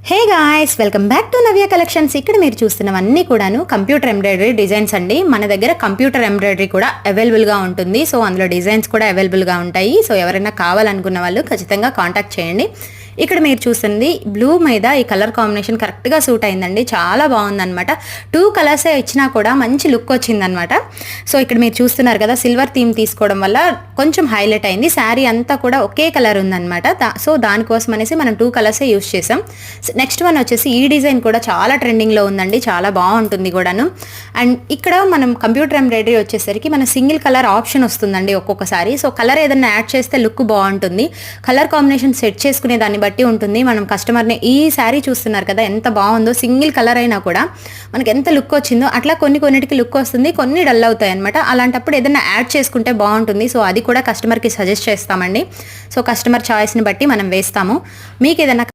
Hey guys, welcome back to Navya collections. ఇక్కడ మీరు చూస్తున్నవన్నీ కూడాను కంప్యూటర్ ఎంబ్రాయిడరీ డిజైన్స్ అండి. మన దగ్గర కంప్యూటర్ ఎంబ్రాయిడరీ కూడా అవైలబుల్గా ఉంటుంది. సో అందులో డిజైన్స్ కూడా అవైలబుల్గా ఉంటాయి. సో ఎవరైనా కావాలనుకున్న వాళ్ళు ఖచ్చితంగా కాంటాక్ట్ చేయండి. ఇక్కడ మీరు చూస్తుంది బ్లూ మీద ఈ కలర్ కాంబినేషన్ కరెక్ట్గా సూట్ అయిందండి. చాలా బాగుందనమాట. 2 కలర్సే ఇచ్చినా కూడా మంచి లుక్ వచ్చిందనమాట. సో ఇక్కడ మీరు చూస్తున్నారు కదా, సిల్వర్ థీమ్ తీసుకోవడం వల్ల కొంచెం హైలైట్ అయింది. శారీ అంతా కూడా ఒకే కలర్ ఉందనమాట. సో దానికోసం అనేసి మనం 2 కలర్సే యూస్ చేసాం. నెక్స్ట్ వన్ వచ్చేసి ఈ డిజైన్ కూడా చాలా ట్రెండింగ్లో ఉందండి. చాలా బాగుంటుంది కూడాను. అండ్ ఇక్కడ మనం కంప్యూటర్ ఎంబ్రాయిడరీ వచ్చేసరికి మన సింగిల్ కలర్ ఆప్షన్ వస్తుందండి ఒక్కొక్కసారి. సో కలర్ ఏదైనా యాడ్ చేస్తే లుక్ బాగుంటుంది. కలర్ కాంబినేషన్ సెట్ చేసుకునే దాన్ని బట్టి ఉంటుంది. మనం కస్టమర్ని ఈ శారీ చూస్తున్నారు కదా, ఎంత బాగుందో. సింగిల్ కలర్ అయినా కూడా మనకి ఎంత లుక్ వచ్చిందో అట్లా కొన్నిటికి లుక్ వస్తుంది, కొన్ని డల్ అవుతాయి అనమాట. అలాంటప్పుడు ఏదైనా యాడ్ చేసుకుంటే బాగుంటుంది. సో అది కూడా కస్టమర్కి సజెస్ట్ చేస్తామండి. సో కస్టమర్ చాయిస్ని బట్టి మనం వేస్తాము. మీకు ఏదైనా